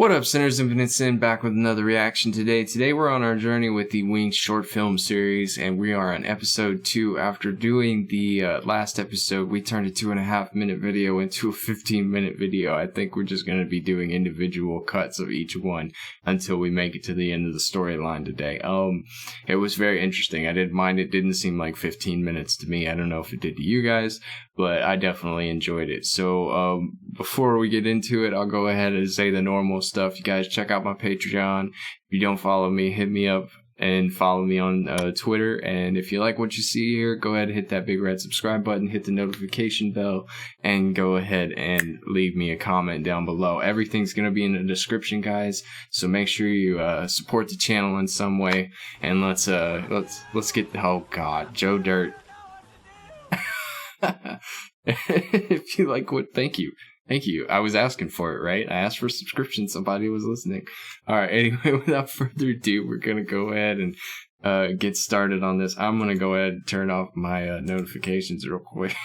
What up, Sinners? Infinite Sin back with another reaction today. Today we're on our journey with the Wings short film series, and we are on episode 2. After doing the last episode, we turned a 2.5-minute video into a 15-minute video. I think we're just going to be doing individual cuts of each one until we make it to the end of the storyline today. It was very interesting. I didn't mind it. Didn't seem like 15 minutes to me. I don't know if it did to you guys, but I definitely enjoyed it. So before we get into it, I'll go ahead and say the normal stuff. You guys check out my Patreon. If you don't follow me, hit me up and follow me on Twitter. And if you like what you see here, go ahead and hit that big red subscribe button, hit the notification bell, and go ahead and leave me a comment down below. Everything's going to be in the description, guys, so make sure you support the channel in some way. And let's get, oh god, Joe Dirt. If you like what, thank you. I was asking for it, right? I asked for subscription. Somebody was listening. All right. Anyway, without further ado, we're gonna go ahead and get started on this. I'm gonna go ahead and turn off my notifications real quick.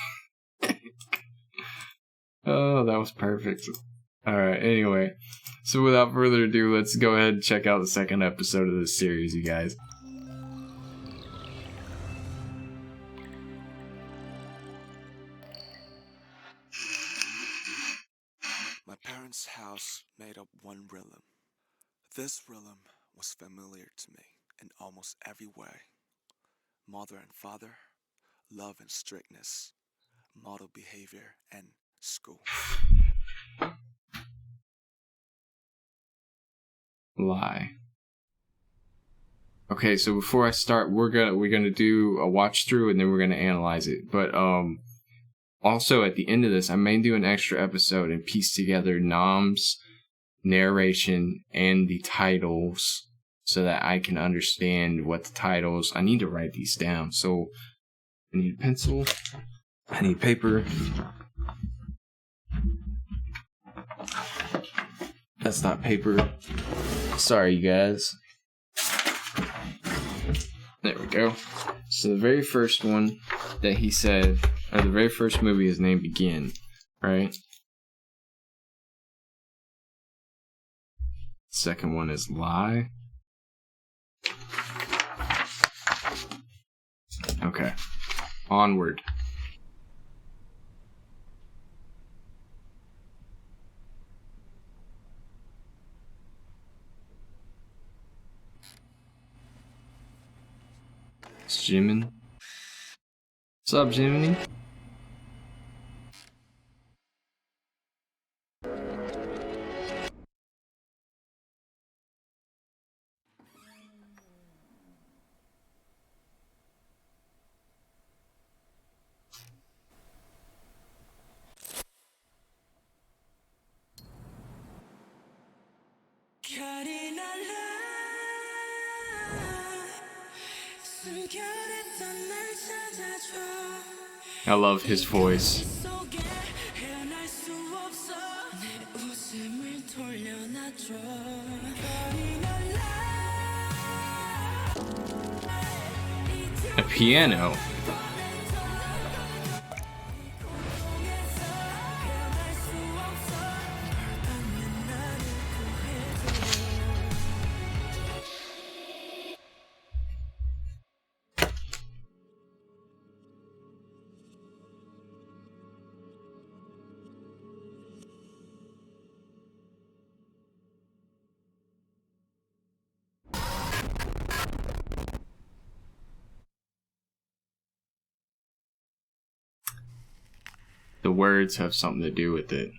Oh, that was perfect. All right. Anyway, so without further ado, let's go ahead and check out the second episode of this series, you guys. My parents' house made up one rhythm. This rhythm was familiar to me in almost every way. Mother and father, love and strictness, model behavior, and school. Lie. Okay, so before I start, we're gonna do a watch through and then we're gonna analyze it. But also, at the end of this, I may do an extra episode and piece together Nam's narration and the titles so that I can understand what the titles... I need to write these down. So, I need a pencil. I need paper. That's not paper. Sorry, you guys. There we go. So the very first one that he said... the very first movie is named Begin, right? Second one is Lie. Okay. Onward. It's Jimin. What's up, Jiminy? I love his voice. A piano. The words have something to do with it.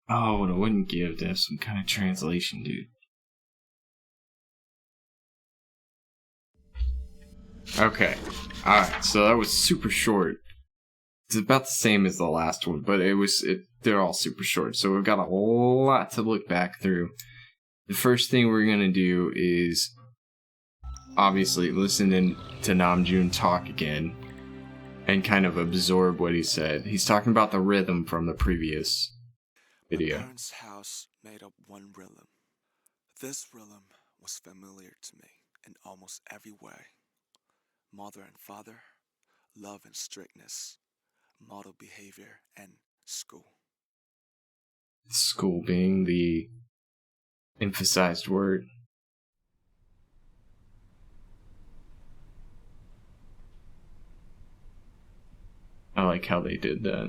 Oh, what I wouldn't give to have some kind of translation, dude. Okay. Alright, so that was super short. It's about the same as the last one, but they're all super short, so we've got a lot to look back through. The first thing we're gonna do is obviously listen to Namjoon talk again and kind of absorb what he said. He's talking about the rhythm from the previous video. My parents' house made up one rhythm. This rhythm was familiar to me in almost every way. mother and father, love and strictness, model behavior, and school. School being the emphasized word. I like how they did that.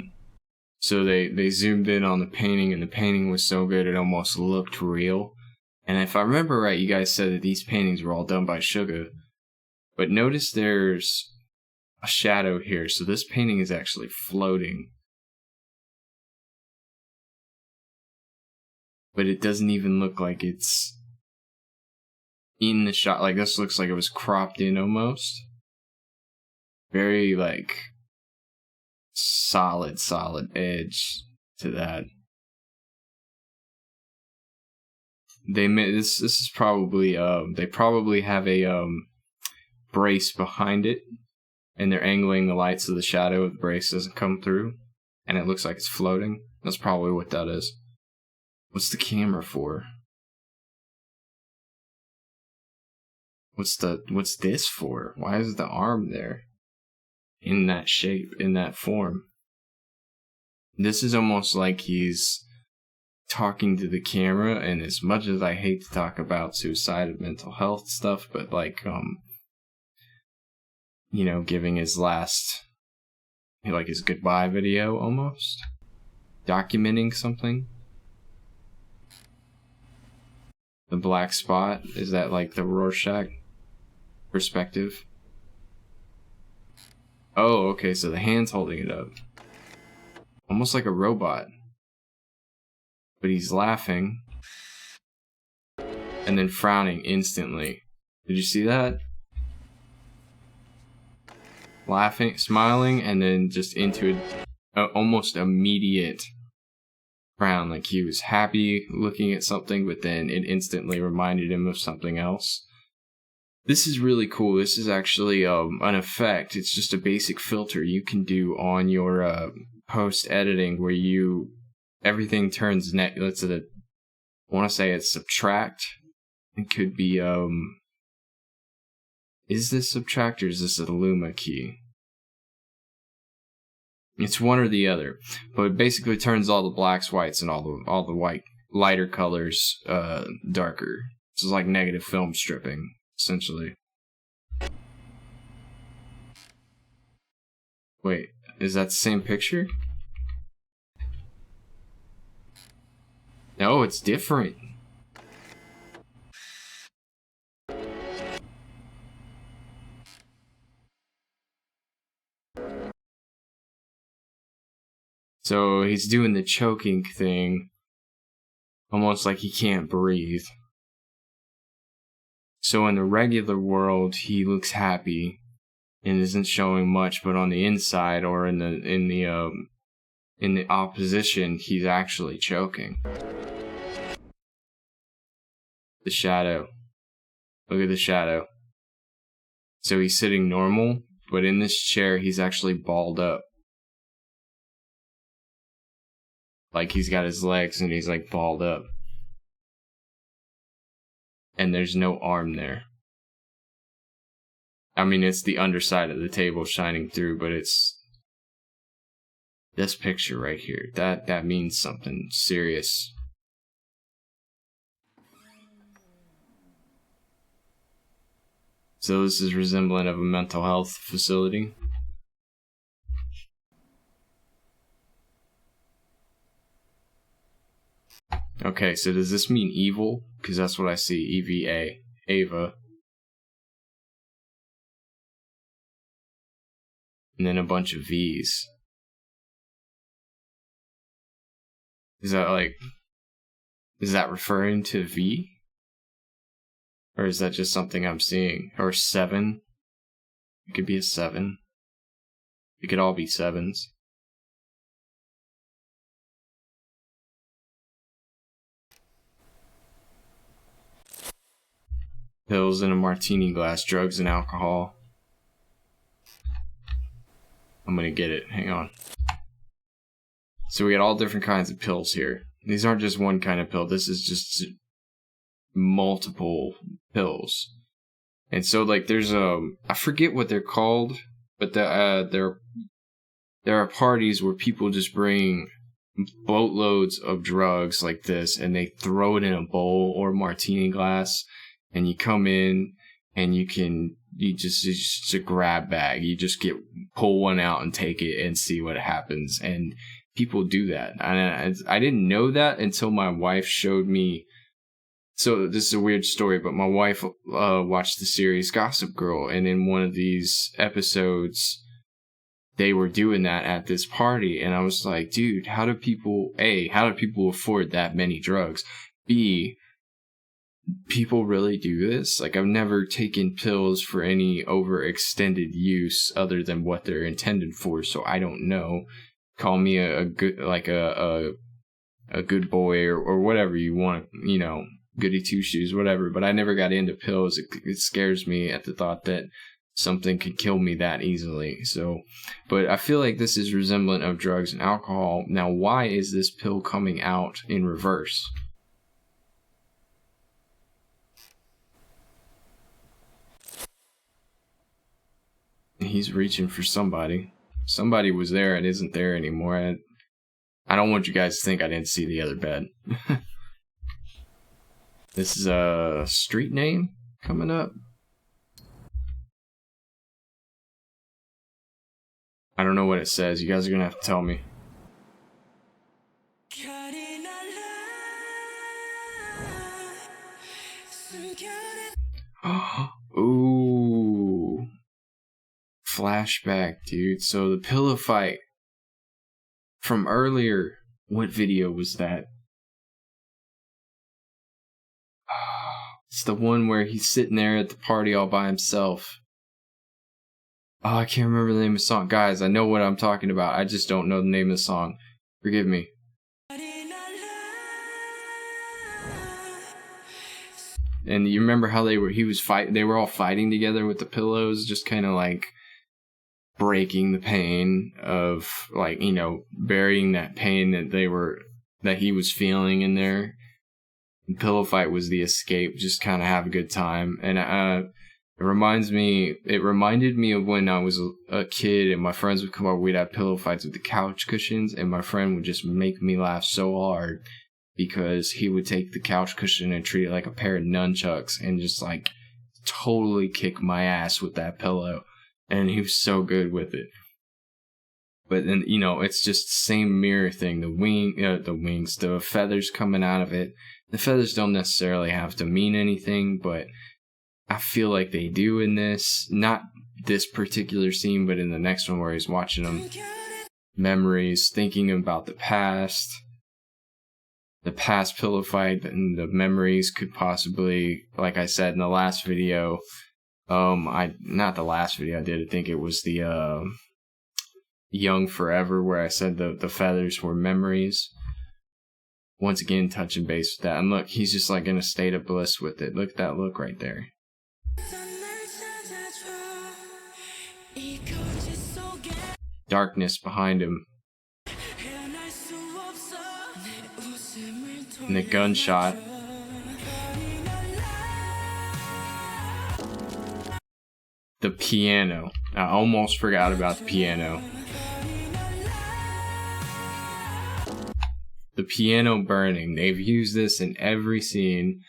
So they zoomed in on the painting, and the painting was so good it almost looked real. And if I remember right, you guys said that these paintings were all done by Suga. But notice there's a shadow here, so this painting is actually floating. But it doesn't even look like it's in the shot. Like, this looks like it was cropped in almost. Very, like, solid edge to that. They this is probably they probably have a brace behind it, and they're angling the light so the shadow of the brace doesn't come through, and it looks like it's floating. That's probably what that is. What's the camera for? What's this for? Why is the arm there? In that shape, in that form. This is almost like he's talking to the camera, and as much as I hate to talk about suicide and mental health stuff, but like, you know, giving his last, like his goodbye video almost. Documenting something. The black spot, is that like the Rorschach perspective? Oh, okay, so the hand's holding it up. Almost like a robot. But he's laughing. And then frowning instantly. Did you see that? Laughing, smiling, and then just into an almost immediate frown. Like he was happy looking at something, but then it instantly reminded him of something else. This is really cool. This is actually an effect. It's just a basic filter you can do on your post editing where everything turns let's say I want to say it's subtract. It could be is this subtract or is this a Luma key? It's one or the other, but it basically turns all the blacks whites and all the white lighter colors darker. This is like negative film stripping, essentially. Wait, is that the same picture? No, it's different. So he's doing the choking thing, almost like he can't breathe. So in the regular world, he looks happy and isn't showing much, but on the inside or in the opposition, he's actually choking. The shadow. Look at the shadow. So he's sitting normal, but in this chair, he's actually balled up. Like he's got his legs and he's like balled up. And there's no arm there. I mean, it's the underside of the table shining through, but it's this picture right here. That means something serious. So this is resemblant of a mental health facility. Okay, so does this mean evil? Because that's what I see. EVA. Ava. And then a bunch of V's. Is that referring to V? Or is that just something I'm seeing? Or 7? It could be a 7. It could all be 7s. Pills in a martini glass, drugs and alcohol. I'm gonna get it. Hang on. So we got all different kinds of pills here. These aren't just one kind of pill. This is just multiple pills. And so like there's I forget what they're called, but there are parties where people just bring boatloads of drugs like this, and they throw it in a bowl or martini glass, and you come in and it's just a grab bag. You just pull one out and take it and see what happens. And people do that. I didn't know that until my wife showed me. So this is a weird story, but my wife watched the series Gossip Girl, and in one of these episodes, they were doing that at this party, and I was like, dude, how do people afford that many drugs? B, people really do this? Like, I've never taken pills for any overextended use other than what they're intended for, so I don't know. Call me a good, like a good boy or whatever you want, you know, goody two shoes, whatever. But I never got into pills. It scares me at the thought that something could kill me that easily. So, but I feel like this is resemblant of drugs and alcohol. Now, why is this pill coming out in reverse? He's reaching for somebody. Somebody was there and isn't there anymore. I don't want you guys to think I didn't see the other bed. This is a street name coming up. I don't know what it says. You guys are going to have to tell me. Ooh. Flashback, dude. So the pillow fight from earlier, what video was that? It's the one where he's sitting there at the party all by himself. Oh, I can't remember the name of the song. Guys, I know what I'm talking about. I just don't know the name of the song. Forgive me. And you remember how they were all fighting together with the pillows, just kind of like breaking the pain of, like, you know, burying that pain that he was feeling in there. The pillow fight was the escape, just kind of have a good time. And it reminded me of when I was a kid and my friends would come over, we'd have pillow fights with the couch cushions, and my friend would just make me laugh so hard because he would take the couch cushion and treat it like a pair of nunchucks and just like totally kick my ass with that pillow. And he was so good with it. But then, you know, it's just the same mirror thing. The feathers coming out of it. The feathers don't necessarily have to mean anything, but I feel like they do in this. Not this particular scene, but in the next one where he's watching them. Memories, thinking about the past pillow fight, and the memories could possibly, like I said in the last video, not the last video I did, I think it was the Young Forever, where I said the feathers were memories. Once again, touching base with that. And look, he's just like in a state of bliss with it. Look at that look right there. Darkness behind him. And the gunshot. The piano. I almost forgot about the piano. The piano burning. They've used this in every scene.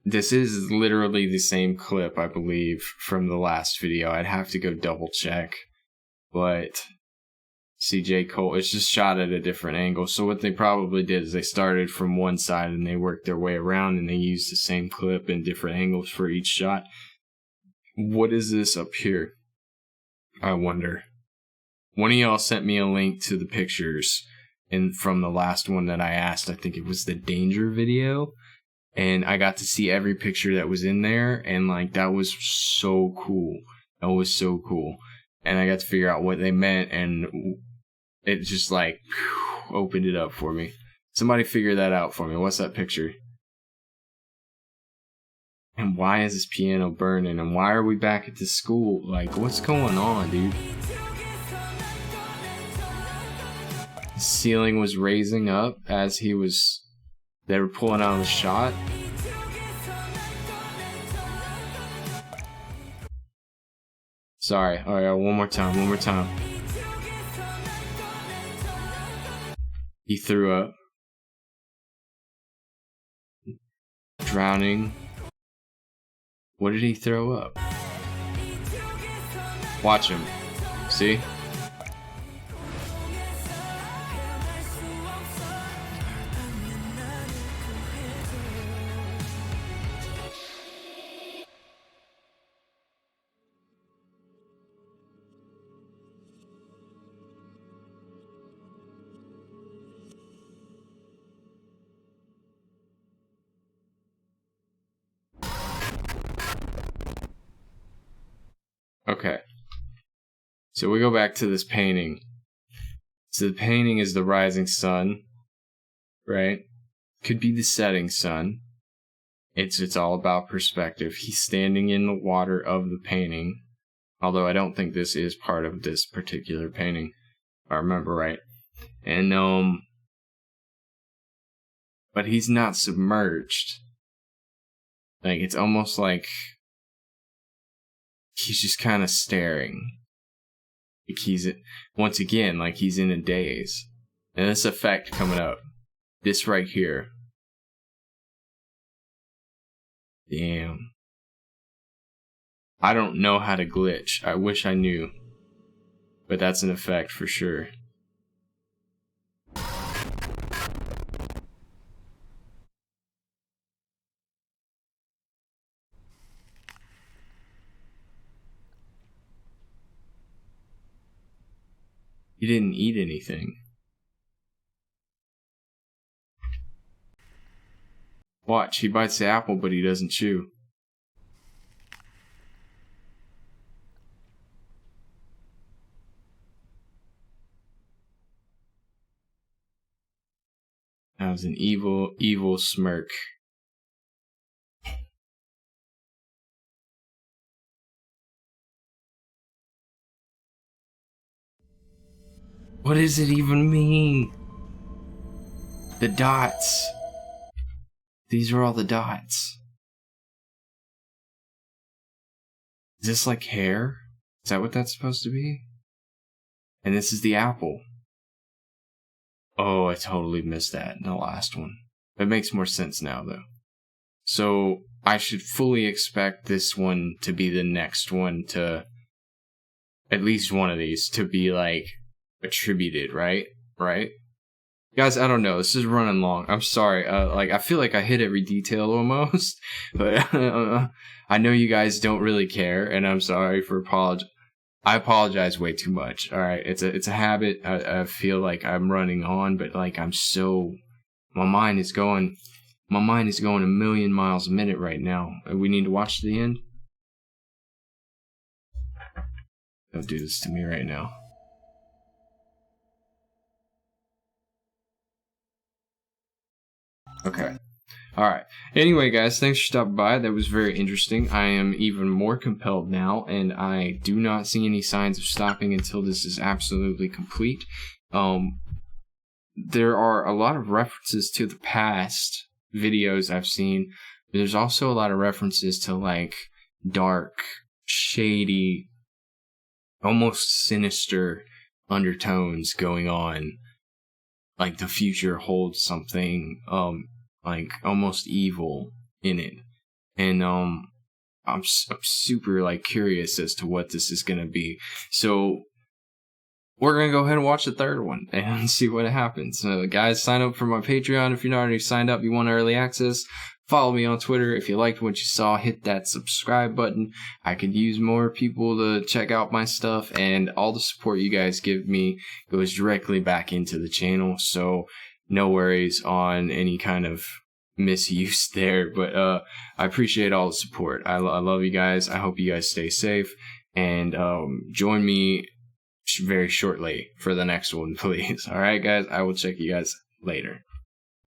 This is literally the same clip, I believe, from the last video. I'd have to go double check. But CJ Cole, it's just shot at a different angle. So what they probably did is they started from one side and they worked their way around and they used the same clip in different angles for each shot. What is this up here? I wonder. One of y'all sent me a link to the pictures from the last one that I asked. I think it was the Danger video. And I got to see every picture that was in there. And like, that was so cool. That was so cool. And I got to figure out what they meant. And it just like opened it up for me. Somebody figure that out for me. What's that picture? And why is this piano burning? And why are we back at the school? Like, what's going on, dude? The ceiling was raising up as they were pulling out of the shot. Sorry. All right, one more time. One more time. He threw up. Drowning. What did he throw up? Watch him. See? Okay. So we go back to this painting. So the painting is the rising sun, right? Could be the setting sun. It's all about perspective. He's standing in the water of the painting. Although I don't think this is part of this particular painting, if I remember right. And but he's not submerged. Like, it's almost like he's just kind of staring. Like he's, once again, like he's in a daze. And this effect coming up. This right here. Damn. I don't know how to glitch. I wish I knew. But that's an effect for sure. He didn't eat anything. Watch, he bites the apple, but he doesn't chew. That was an evil, evil smirk. What does it even mean? The dots. These are all the dots. Is this like hair? Is that what that's supposed to be? And this is the apple. Oh, I totally missed that in the last one. That makes more sense now, though. So, I should fully expect this one to be the next one to... At least one of these to be, like, attributed, right? Right? Guys, I don't know. This is running long. I'm sorry. I feel like I hit every detail almost. But I know you guys don't really care, and I'm sorry for I apologize way too much. All right, it's a habit. I feel like I'm running on, but like my mind is going a million miles a minute right now. We need to watch to the end. Don't do this to me right now. Okay. Alright. Anyway, guys, thanks for stopping by. That was very interesting. I am even more compelled now, and I do not see any signs of stopping until this is absolutely complete. There are a lot of references to the past videos I've seen. But there's also a lot of references to, like, dark, shady, almost sinister undertones going on. Like, the future holds something, like almost evil in it, and I'm super like curious as to what this is gonna be. So we're gonna go ahead and watch the third one and see what happens. So guys, sign up for my Patreon if you're not already signed up. You want early access. Follow me on Twitter. If you liked what you saw, hit that subscribe button. I could use more people to check out my stuff, and all the support you guys give me goes directly back into the channel. So no worries on any kind of misuse there, but I appreciate all the support. I love you guys. I hope you guys stay safe, and join me very shortly for the next one, please. All right, guys, I will check you guys later.